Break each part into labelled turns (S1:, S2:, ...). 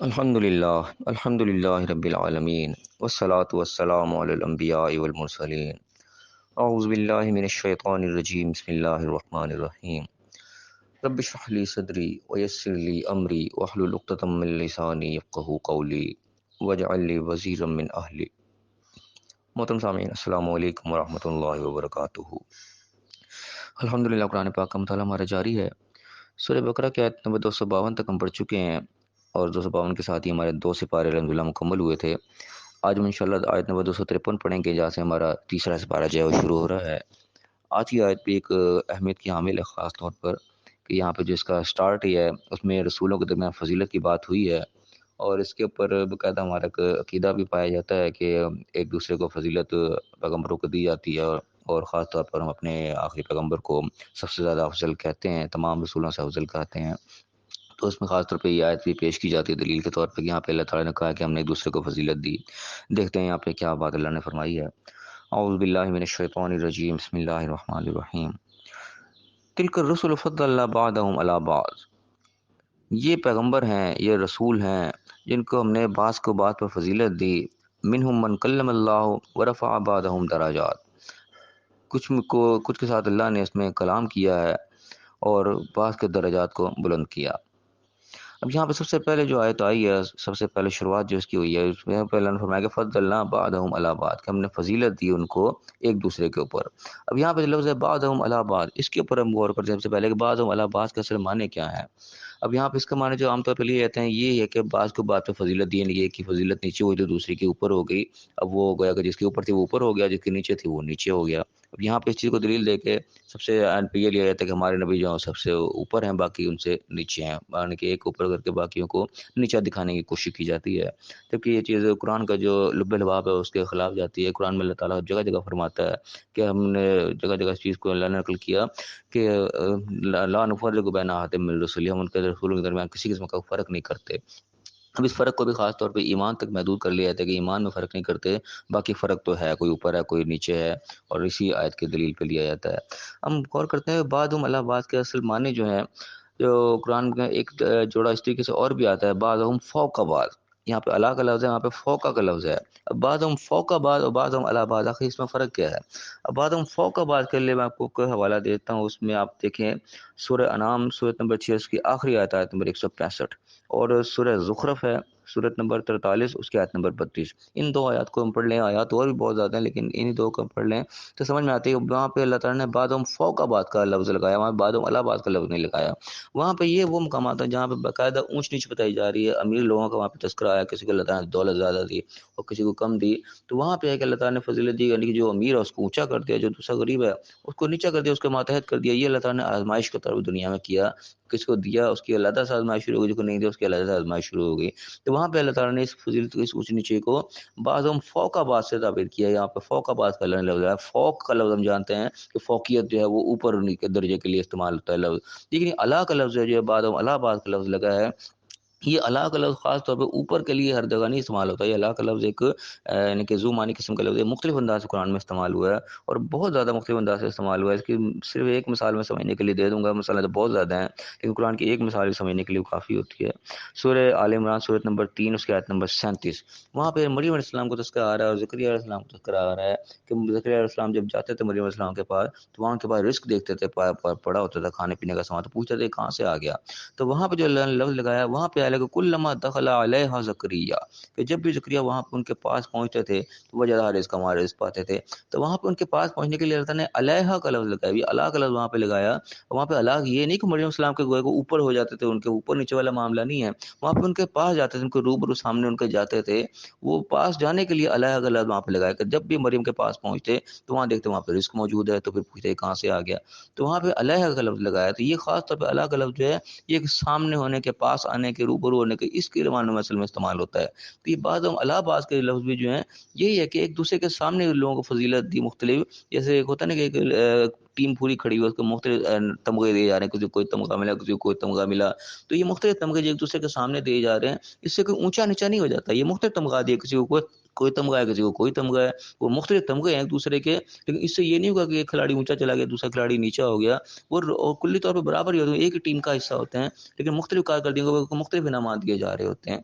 S1: الحمد للہ رب العالمین والصلاة والسلام علی الانبیاء والمرسلین اعوذ باللہ من الشیطان الرجیم بسم اللہ الرحمن الرحیم رب اشرح لی صدری ویسر لی امری واحلل عقدۃ من لسانی یفقہوا قولی واجعل لی وزیرا من اہلی۔ محترم سامعین، السلام علیکم ورحمۃ اللہ وبرکاتہ۔ الحمدللہ، قرآن پاک کا مطالعہ ہمارا جاری ہے۔ سورہ بقرہ کی آیت نمبر 252 تک ہم پڑھ چکے ہیں، اور 252 کے ساتھ ہی ہمارے 2 سپارے الحمدللہ مکمل ہوئے تھے۔ آج ہم انشاءاللہ آیت نمبر 253 پڑھیں گے، جہاں سے ہمارا تیسرا سپارہ جو ہے وہ شروع ہو رہا ہے۔ آج کی آیت بھی ایک اہمیت کی حامل ہے، خاص طور پر کہ یہاں پہ جو اس کا سٹارٹ ہی ہے اس میں رسولوں کے درمیان فضیلت کی بات ہوئی ہے، اور اس کے اوپر باقاعدہ ہمارا ایک عقیدہ بھی پایا جاتا ہے کہ ایک دوسرے کو فضیلت پیغمبروں کو دی جاتی ہے، اور خاص طور پر ہم اپنے آخری پیغمبر کو سب سے زیادہ افضل کہتے ہیں، تمام رسولوں سے افضل کہتے ہیں۔ تو اس میں خاص طور پہ یہ آیت بھی پیش کی جاتی ہے دلیل کے طور پہ کہ یہاں پہ اللہ تعالیٰ نے کہا کہ ہم نے ایک دوسرے کو فضیلت دی۔ دیکھتے ہیں یہاں پہ کیا بات اللہ نے فرمائی ہے۔ اعوذ باللہ من الشیطان الرجیم، بسم اللہ الرحمن الرحیم۔ تلک الرسل فضلنا بعضهم علی بعض، یہ پیغمبر ہیں، یہ رسول ہیں جن کو ہم نے بعض کو بعض پر فضیلت دی۔ منہم من کلم اللہ ورفع بعضهم درجات، کچھ کے ساتھ اللہ نے اس میں کلام کیا ہے اور بعض کے درجات کو بلند کیا۔ اب یہاں پہ سب سے پہلے جو آیت آئی ہے، سب سے پہلے شروعات جو اس کی ہوئی ہے، اس میں پہلے اللہ نے فرمایا کہ فضلنا بعضهم علی بعض، کہ ہم نے فضیلت دی ان کو ایک دوسرے کے اوپر۔ اب یہاں پہ لفظ ہے بعضهم علی بعض، اس کے اوپر ہم غور کرتے ہیں سب سے پہلے کہ بعضهم علی بعض کا اصل معنی کیا ہے۔ اب یہاں پہ اس کا معنی جو عام طور پہ لیے جاتے ہیں یہ ہے کہ بعض کو بعض پہ فضیلت دی، یعنی ایک کی فضیلت نیچے ہوئی تو دوسری کے اوپر ہو گئی۔ اب وہ گویا کہ جس کے اوپر تھی وہ اوپر ہو گیا، جس کے نیچے تھی وہ نیچے ہو گیا۔ اب یہاں پہ اس چیز کو دلیل دے کے سب سے اینڈ پہ یہ لیا جاتا ہے کہ ہمارے نبی جو ہیں سب سے اوپر ہیں، باقی ان سے نیچے ہیں، یعنی کہ ایک اوپر کر کے باقیوں کو نیچا دکھانے کی کوشش کی جاتی ہے، جبکہ یہ چیز قرآن کا جو لب لباب ہے اس کے خلاف جاتی ہے۔ قرآن میں اللہ تعالیٰ جگہ جگہ فرماتا ہے کہ ہم نے جگہ جگہ اس چیز کو اللہ نے نقل کیا کہ لا نفرق بین احد من رسل، ہم ان کے رسولوں کے درمیان کسی قسم کا فرق نہیں کرتے۔ اب اس فرق کو بھی خاص طور پہ ایمان تک محدود کر لیا جاتا ہے کہ ایمان میں فرق نہیں کرتے، باقی فرق تو ہے، کوئی اوپر ہے کوئی نیچے ہے، اور اسی آیت کی دلیل پہ لیا جاتا ہے۔ ہم غور کرتے ہیں بعضهم علی بعض کے اصل معنی جو ہیں، جو قرآن میں ایک جوڑا اس طریقے سے اور بھی آتا ہے، بعضهم فوق بعض، یہاں پہ علی کا لفظ ہے، یہاں پہ فوق کا لفظ ہے۔ اب بعضهم فوق بعض اور بعضهم علی بعض، آخر اس میں فرق کیا ہے؟ اب بعضهم فوق بعض کے لیے میں آپ کو کوئی حوالہ دیتا ہوں، اس میں آپ دیکھیں سورہ انعام سورۃ نمبر 6 اس کی آخری آیت، آیت نمبر 165، اور سورہ زخرف ہے سورۃ نمبر 43 اس کی آیت نمبر 32۔ ان دو آیات کو ہم پڑھ لیں، آیات اور بھی بہت زیادہ ہیں لیکن انہی دو کو ہم پڑھ لیں تو سمجھ میں آتی ہے۔ وہاں پہ اللہ تعالیٰ نے بعضهم فوق بعض کا لفظ لگایا، وہاں بعضهم علی بعض کا لفظ نہیں لگایا۔ وہاں پہ یہ وہ مقامات ہیں جہاں پہ باقاعدہ اونچ نیچ بتائی جا رہی ہے، امیر لوگوں کا وہاں پہ تذکرہ آیا، کسی کو اللہ تعالیٰ نے دولت زیادہ دی اور کسی کو کم دی، تو وہاں پہ ہے کہ اللہ تعالیٰ نے فضیلت دی، یعنی کہ جو امیر ہے اس کو اونچا کر دیا، جو دوسرا غریب ہے اس کو نیچا کر دیا، اس کے ماتحت کر دیا۔ یہ اللہ تعالیٰ نے آزمائش کا طرف دنیا میں کیا، کس کو دیا اس کی علیحدہ سے آزمائش شروع ہو گئی، جس کو نہیں دیا اس کی علیحدہ سے آزمائش شروع ہو گئی۔ تو وہاں پہ اللہ تعالیٰ نے اس فضیلت اس اونچ نیچے کو بعضهم فوق بعض سے ثابت کیا۔ یہاں پہ فوق بعض کا لفظ ہے، فوق کا لفظ ہم جانتے ہیں کہ فوقیت جو ہے وہ اوپر کے درجے کے لیے استعمال ہوتا ہے لفظ، لیکن اعلیٰ کا لفظ جو ہے بعضهم علی بعض کا لفظ لگا ہے، یہ اللہ کا لفظ خاص طور پہ اوپر کے لیے ہر جگہ نہیں استعمال ہوتا ہے۔ یہ اللہ کا لفظ ایک یعنی کہ ذو معنی قسم کا لفظ ہے، مختلف انداز سے قرآن میں استعمال ہوا ہے، اور بہت زیادہ مختلف انداز سے استعمال ہوا ہے۔ اس کی صرف ایک مثال میں سمجھنے کے لیے دے دوں گا، مثالیں تو بہت زیادہ ہیں لیکن قرآن کی ایک مثال بھی سمجھنے کے لیے کافی ہوتی ہے۔ سورہ آل عمران سورۃ نمبر 3 اس کی آیت نمبر 37، وہاں پہ مریم علیہ السلام کو تذکرہ آ رہا ہے اور زکریا علیہ السلام کو تذکرہ آ رہا ہے کہ زکریا علیہ السلام جب جاتے تھے مریم علیہ السلام کے پاس تو وہاں کے پاس رزق دیکھتے تھے، پڑا ہوتا تھا کھانے پینے کا سامان، تو پوچھتے تھے کہاں سے آ گیا، تو وہاں پہ جو اللہ نے لفظ لگایا وہاں پہ آیا کہ کلما دخل علیہا زکریا، کہ جب بھی زکریا وہاں پہ ان کے پاس پہنچتے تھے تو وجدہ رزقا، وہاں رزق پاتے تھے۔ تو وہاں پہ ان کے پاس پہنچنے کے لیے اللہ نے علیہا کا لفظ لگایا، یہ اللہ کا لفظ وہاں پہ لگایا۔ وہاں پہ اللہ یہ نہیں کہ مریم السلام کے گوئے کو اوپر ہو جاتے تھے، ان کے اوپر نیچے والا معاملہ نہیں ہے، وہاں پہ ان کے پاس جاتے تھے، ان کے روبرو سامنے ان کے جاتے تھے، وہ پاس جانے کے لیے اللہ کا لفظ وہاں پہ لگایا کہ جب بھی مریم کے پاس پہنچتے تو وہاں دیکھتے وہاں پہ رزق موجود ہے، تو پھر پوچھتے کہاں سے آ گیا، تو وہاں پہ اللہ کا لفظ لگایا۔ تو یہ خاص طور پہ اللہ کا لفظ جو ہے یہ ایک سامنے ہونے کے، پاس آنے کے، روبرو ہونے کے، اس کے معنی میں اصل میں استعمال ہوتا ہے۔ تو یہ بعضهم علی بعض کے لفظ بھی جو ہیں یہی ہے کہ ایک دوسرے کے سامنے لوگوں کو فضیلت دی مختلف، جیسے ایک ہوتا ہے نا کہ ایک ٹیم پوری کھڑی ہوئی، اس کو مختلف تمغے دیے جا رہے ہیں، کسی کو کوئی تمغہ ملا، کسی کو کوئی تمغہ ملا، تو یہ مختلف تمغے جو ایک دوسرے کے سامنے دیے جا رہے ہیں، اس سے کوئی اونچا نیچا نہیں ہو جاتا، یہ مختلف تمغہ دیے، کسی کو کوئی تمغہ ہے، کسی کو کوئی تمغہ ہے، وہ مختلف تمغے ہیں ایک دوسرے کے، لیکن اس سے یہ نہیں ہوگا کہ ایک کھلاڑی اونچا چلا گیا دوسرا کھلاڑی نیچا ہو گیا، وہ کلی طور پہ برابر ہی ہوتے ہیں، ایک ہی ٹیم کا حصہ ہوتے ہیں، لیکن مختلف کارکردگیوں کو مختلف انعامات دیے جا رہے ہوتے ہیں۔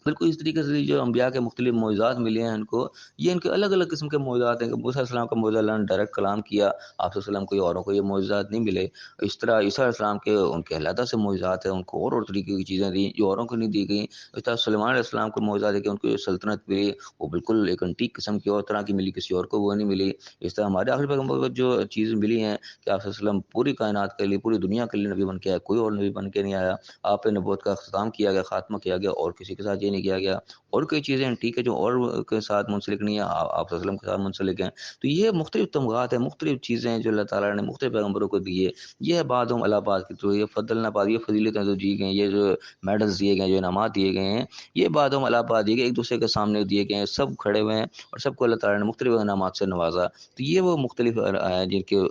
S1: بالکل اس طریقے سے جو انبیاء کے مختلف معجزات ملے ہیں ان کو، یہ ان کے الگ الگ قسم کے معجزات ہیں کہ موسیٰ علیہ السلام کا معجزہ اللہ نے ڈائریکٹ کلام کیا، آپ صلی اللہ علیہ وسلم کوئی اوروں کو یہ معجزات نہیں ملے۔ اس طرح عیسیٰ علیہ السلام کے ان کے علیحدہ سے معجزات ہیں، ان کو اور طریقے کی چیزیں دیں جو اوروں کو نہیں دی گئیں۔ اس طرح سلیمان علیہ السلام کو معجزات ہے کہ ان کو جو سلطنت ملی وہ بالکل ایک انٹیک قسم کی اور طرح کی ملی، کسی اور کو وہ نہیں ملی۔ اس طرح ہمارے آخری پیغمبر کو جو چیزیں ملی ہیں کہ آپ صلی اللہ علیہ وسلم پوری کائنات کے لیے، پوری دنیا کے لیے نبی بن کے آیا، کوئی اور نبی بن کے نہیں آیا۔ آپ پہ نبوت کا اختتام کیا گیا، خاتمہ کیا گیا، اور کسی کے ساتھ یہ نہیں کیا گیا۔ اور کئی چیزیں ہیں ٹھیک ہے جو اور کے ساتھ منسلک نہیں ہیں، آپ صلی اللہ علیہ وسلم کے ساتھ منسلک ہیں۔ تو یہ مختلف تمغات ہیں، مختلف چیزیں ہیں جو اللہ تعالیٰ نے مختلف پیغمبروں کو دی ہے۔ یہ ہے بعضهم علی بعض کی، تو یہ فضلنا بعض، یہ فضیلتیں جو دی گئی ہیں، یہ جو میڈلز دیے گئے ہیں، جو انعامات دیے گئے ہیں، یہ بعضهم علی بعض دیے گئے، ایک دوسرے کے سامنے دیے گئے ہیں، سب کھڑے ہوئے ہیں اور سب کو اللہ تعالیٰ نے مختلف انعامات سے نوازا۔ تو یہ وہ مختلف ہیں جن کے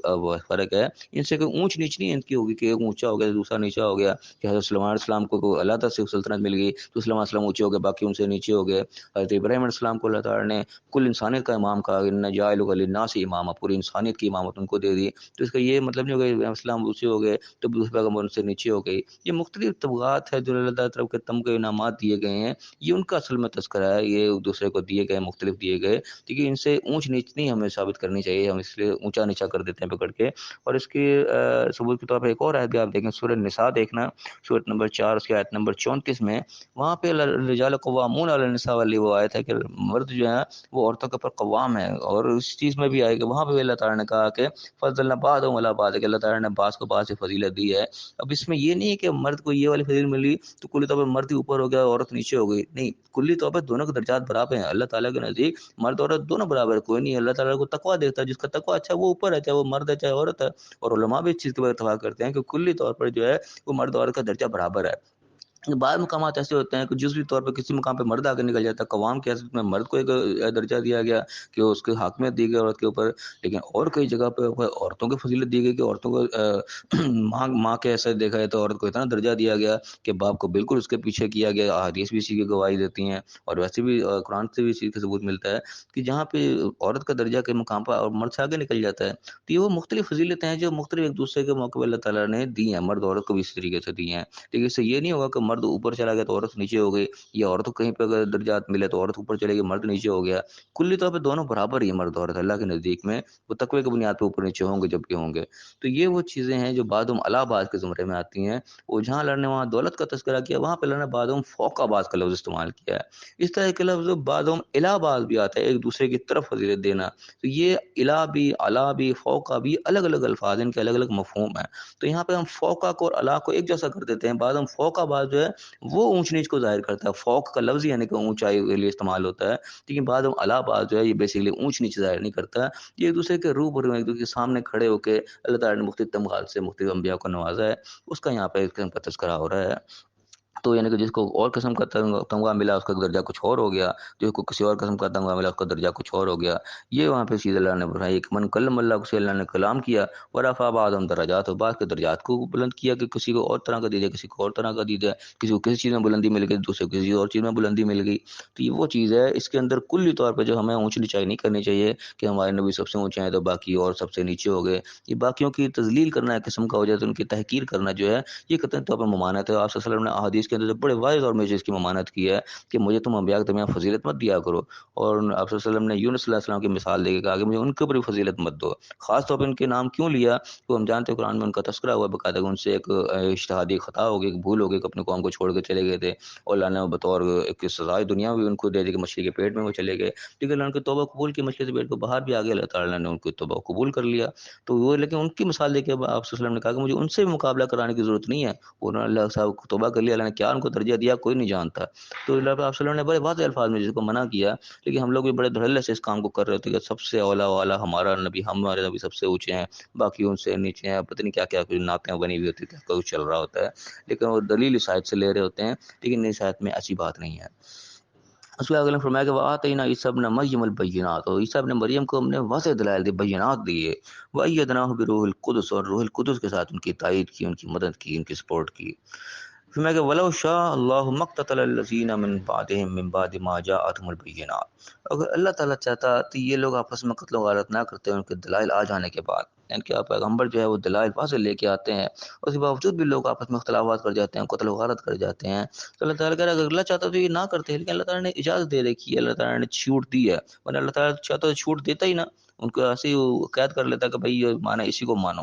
S1: فرق ہے، ان سے کوئی اونچ نیچ نہیں ان کی ہوگی کہ ایک اونچا ہو گیا دوسرا نیچا ہو گیا، کہ حضرت سلیمان علیہ السلام کو اللہ تعالیٰ سے سلطنت مل گئی تو سلیمان علیہ السلام اونچے ہو گئے، باقی ان سے نیچے ہو گئے۔ حضرت ابراہیم علیہ السلام کو اللہ تعالیٰ نے کل انسانیت کا امام کہا، ان جاعلک للناس اماما، پوری انسانیت کی امامت ان کو دے دی۔ تو اس کا یہ مطلب نہیں ہوگا کہ ابراہیم علیہ السلام اونچے ہو گئے تو دوسرے پیغمبر ان سے نیچے ہو گئی۔ یہ مختلف طبقات ہے جو اللہ تعالیٰ طرف کے تمغے انعامات دیے گئے ہیں، یہ ان کا اصل میں تذکرہ ہے، یہ دوسرے کو دیے گئے، مختلف دیے گئے، کیونکہ ان سے اونچ نیچ نہیں ہمیں ثابت کرنی چاہیے، ہم اس لیے اونچا نیچا کر دیتے ہیں پکڑ کے۔ اور اس کی ثبوت کے طور پر ایک اور آیت بھی آپ دیکھیں، سورہ نساء دیکھنا، سورۃ نمبر 4 اس کی آیت نمبر 34 میں، وہاں پہ الرجال قوامون علی النساء والی وہ آیت ہے کہ مرد جو ہیں وہ عورتوں کے اوپر قوام ہے، اور اس چیز میں بھی آئے کہ وہاں پہ بھی اللہ تعالیٰ نے کہا کہ فضلنا بعضهم علی بعض، کہ اللہ تعالیٰ نے بعض کو بعض سے فضیلت دی ہے۔ اب اس میں یہ نہیں ہے کہ مرد کو یہ والی فضیلت ملی تو کلی طور پر مرد ہی اوپر ہو گیا عورت نیچے ہو گئی، نہیں، کلی طور پر دونوں کے درجات برابر ہیں اللہ تعالیٰ کے نزدیک، مرد عورت دونوں برابر ہے، کوئی نہیں، اللہ تعالیٰ کو تقویٰ دیتا ہے، جس کا تقویٰ اچھا ہے وہ اوپر ہے، چاہے وہ مرد ہے چاہے عورت ہے۔ اور علماء بھی اس چیز کے بارے اتفاق کرتے ہیں کہ کلی طور پر جو ہے وہ مرد عورت کا درجہ برابر ہے۔ بعض مقامات ایسے ہوتے ہیں کہ جزوی طور پہ کسی مقام پہ مرد آگے نکل جاتا ہے، قوام کی حیثیت میں مرد کو ایک درجہ دیا گیا کہ اس کے حاکمیت دی گئی عورت کے اوپر، لیکن اور کئی جگہ پہ عورتوں کو فضیلت دی گئی کہ عورتوں کو ماں کے ایسے دیکھا جائے تو عورت کو اتنا درجہ دیا گیا کہ باپ کو بالکل اس کے پیچھے کیا گیا۔ احادیث بھی اسی کی گواہی دیتی ہیں، اور ویسے بھی قرآن سے بھی اسی کا ثبوت ملتا ہے کہ جہاں پہ عورت کا درجہ کے مقام پر اور مرد سے آگے نکل جاتا ہے، تو یہ وہ مختلف فضیلتیں ہیں جو مختلف ایک دوسرے کے موقع پہ اللہ تعالیٰ نے دی ہیں، مرد عورت کو بھی اسی طریقے سے دی ہیں۔ لیکن اس سے یہ نہیں ہوگا کہ مرد اوپر چلا گیا تو عورت نیچے ہو گئی، یا عورت کو کہیں پہ اگر درجات ملے تو عورت اوپر چلے گی مرد نیچے ہو گیا۔ کلی طور پہ دونوں برابر ہی ہیں مرد عورت اللہ کے نزدیک میں، وہ تقوی کی بنیاد پہ اوپر نیچے ہوں گے جب بھی ہوں گے۔ تو یہ وہ چیزیں ہیں جو بعضهم علی بعض کے زمرے میں آتی ہیں، اور جہاں اللہ نے وہاں دولت کا تذکرہ کیا وہاں پہ اللہ نے بعضهم فوق بعض کا لفظ استعمال کیا ہے۔ اس طرح کے لفظ بعضهم الی بعض بھی آتا ہے، ایک دوسرے کی طرف فضیلت دینا۔ تو یہ الی بھی، علی بھی، فوق بھی الگ الگ الفاظ ہیں، ان کے الگ الگ مفہوم ہیں۔ تو یہاں پہ ہم فوقہ کو اور علی کو ایک جیسا کر دیتے ہیں، بعضهم فوق بعض جو ہے وہ اونچ نیچ کو ظاہر کرتا ہے، فوق کا لفظ یعنی کہ اونچائی کے لیے استعمال ہوتا ہے، لیکن بعضهم علی بعض جو ہے یہ بیسیکلی اونچ نیچ ظاہر نہیں کرتا، یہ ایک دوسرے کے روبرو ایک دوسرے کے سامنے کھڑے ہو کے اللہ تعالیٰ نے مختلف تمغات سے مختلف انبیاء کو نوازا ہے، اس کا یہاں پہ ایک قسم کا تذکرہ ہو رہا ہے۔ تو یعنی کہ جس کو اور قسم کا تمغہ ملا اس کا درجہ کچھ اور ہو گیا، جس کو کسی اور قسم کا تمغہ ملا اس کا درجہ کچھ اور ہو گیا۔ یہ وہاں پہ چیز اللہ نے بتائی کہ من کلم اللہ کو سے اللہ نے کلام کیا، ورفع بعضهم درجات، اور بعض کے درجات کو بلند کیا کہ کسی کو اور طرح کا دی دیا، کسی کو اور طرح کا دی دیا، کسی کو کسی چیز میں بلندی مل گئی دوسرے کو کسی اور چیز میں بلندی مل گئی۔ تو یہ وہ چیز ہے، اس کے اندر کلی طور پہ جو ہمیں اونچ نیچائی نہیں کرنی چاہیے کہ ہمارے نبی سب سے اونچے ہیں تو باقی اور سب سے نیچے ہو گئے، یہ باقیوں کی تذلیل کرنا ایک قسم کا ہو جائے تو ان کی تحقیر کرنا جو ہے یہ قطعی طور پر ممانعت ہے۔ آپ صلی اللہ علیہ وسلم نے احادیث کے اندر بڑے واضح اور میں اس کی ممانعت کی ہے کہ مجھے تم انبیاء کے درمیان فضیلت مت دیا کرو، اور آپ صلی اللہ علیہ وسلم نے یونس صلی اللہ علیہ وسلم کی مثال دے کے کہا کہ مجھے ان کے اوپر بھی فضیلت مت دو، خاص طور پہ ان کے نام کیوں لیا تو ہم جانتے ہیں قرآن میں ان کا تذکرہ ہوا باقاعدہ، ان سے ایک اجتہادی خطا ہو گئی، ایک بھول ہو گئی کہ اپنے قوم کو چھوڑ کے چلے گئے تھے، اور اللہ نے بطور ایک سزائے دنیا بھی ان کو دے دی کہ مچھلی کے پیٹ میں وہ چلے گئے، لیکن اللہ نے ان کی توبہ قبول کی، مچھلی سے پیٹ کو باہر بھی آ گیا، اللہ تعالیٰ نے ان کی توبہ قبول کر لیا۔ تو وہ لیکن ان کی مثال دے کے آپ صلی اللہ علیہ وسلم نے کہا کہ مجھے ان سے بھی مقابلہ کرانے کی ضرورت نہیں ہے، انہوں نے اللہ صاحب کو توبہ کر لیا، اللہ نے کیا ان کو درجہ دیا کوئی نہیں جانتا۔ تو اللہ آپ صلی اللہ علیہ وسلم نے بڑے واضح الفاظ میں جس کو منع کیا، لیکن ہم لوگ بھی بڑے دھڑلے سے اس کام کو کر رہے ہوتے کہ سب سے اولا والا ہمارا نبی، ہمارے نبی سب سے اونچے ہیں، باقی ان سے نیچے ہیں، پتہ نہیں کیا کیا کچھ نعتیں بنی ہوئی ہوتی ہیں، کیا کچھ چل رہا ہوتا ہے، لیکن وہ دلیل اس آیت سے لے رہے ہوتے ہیں، لیکن اس آیت میں ایسی بات نہیں ہے۔ اس کے بعد فرمایا کہ وآتینا عیسی ابن مریم البینات، اور عیسی ابن مریم کو ہم نے واضح دلائل دی، بینات دیے، وایدناہ بروح القدس، اور روح القدس کے ساتھ ان کی تائید کی، ان کی مدد کی، ان کی سپورٹ کی۔ فرمایا کہ ولو شاء اللہ مقتتل الذین من بعدهم من بعد ما جاءتهم البینات، اگر اللہ تعالیٰ چاہتا تو یہ لوگ آپس میں قتل و غارت نہ کرتے ان کے دلائل آ جانے کے بعد۔ یعنی کہ پیغمبر جو ہے وہ دلائل واضح لے کے آتے ہیں، اس کے باوجود بھی لوگ آپس میں اختلافات کر جاتے ہیں، قتل و غارت کر جاتے ہیں. تو اللہ تعالیٰ اگر اللہ چاہتا تو یہ نہ کرتے، لیکن اللہ تعالیٰ نے اجازت دے رکھی ہے، اللہ تعالیٰ نے چھوٹ دی ہے، ورنہ اللہ تعالیٰ چاہتا تو چھوٹ دیتا ہی نہ، ان کو ایسے ہی وہ قید کر لیتا کہ بھائی یہ مانا اسی کو مانو.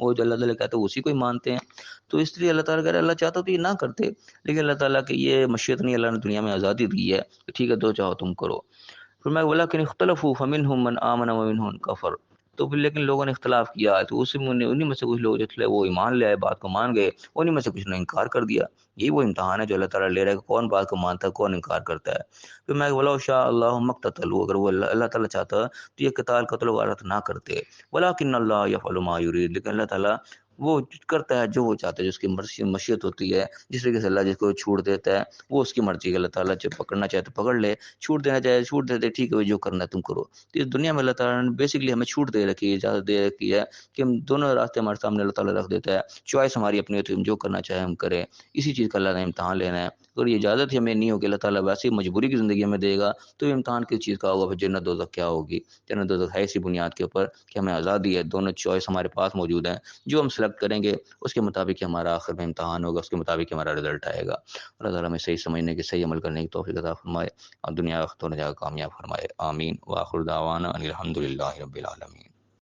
S1: وہ جو اللہ تعالیٰ کہتے ہیں اسی کو ہی مانتے ہیں. تو اس لیے اللہ تعالیٰ اگر اللہ چاہتا تو یہ نہ کرتے، لیکن اللہ تعالیٰ کی یہ مشیت نہیں، اللہ نے دنیا میں آزادی دی ہے کہ ٹھیک ہے جو چاہو تم کرو. پھر میں بولا کہ اختلفوا فمنهم من آمن ومنهم من کفر. تو پھر لیکن لوگوں نے اختلاف کیا تو اسی میں انہیں میں سے کچھ لوگ جو تھے وہ ایمان لے آئے، بات کو مان گئے، انہیں میں سے کچھ نے انکار کر دیا. یہی وہ امتحان ہے جو اللہ تعالیٰ لے رہا ہے کہ کون بات کو مانتا ہے، کون انکار کرتا ہے. پھر میں بولا شاء اللہ مقتتلوا، اگر وہ اللہ تعالیٰ چاہتا تو یہ قتل و غارت نہ کرتے، ولکن اللہ یفعل ما یرید، لیکن اللہ تعالیٰ وہ کرتا ہے جو وہ چاہتا ہے، جس کی مرضی مشیت ہوتی ہے. جس طریقے سے اللہ جس کو چھوٹ دیتا ہے وہ اس کی مرضی ہے، اللہ تعالیٰ جب پکڑنا چاہے تو پکڑ لے، چھوٹ دینا چاہے چھوٹ دے دے، ٹھیک ہے جو کرنا ہے تم کرو. تو اس دنیا میں اللہ تعالیٰ نے بیسکلی ہمیں چھوٹ دے رکھی ہے، اجازت دے رکھی ہے کہ ہم دونوں راستے ہمارے سامنے اللہ تعالیٰ رکھ دیتا ہے، چوائس ہماری اپنی ہوتی ہے، ہم جو کرنا چاہے ہم کریں. اسی چیز کا اللہ نے امتحان لینا ہے. اگر یہ اجازت ہی ہمیں نہیں ہوگی، اللہ تعالیٰ ویسے ہی مجبوری کی زندگی ہمیں دے گا، تو یہ امتحان کس چیز کا ہوگا؟ پھر جنت دوزخ کیا ہوگی؟ جنت دوزخ ہے اسی بنیاد کے اوپر کہ ہمیں آزادی ہے، دونوں چوائس ہمارے پاس موجود ہیں، جو ہم سلیکٹ کریں گے اس کے مطابق ہمارا آخر میں امتحان ہوگا، اس کے مطابق ہمارا رزلٹ آئے گا. اللہ تعالیٰ ہمیں صحیح سمجھنے کی، صحیح عمل کرنے کی توفیق عطا فرمائے اور دنیا آخرت دونوں جگہ کامیاب فرمائے. آمین. وآخر دعوانا ان الحمد للہ رب العالمین.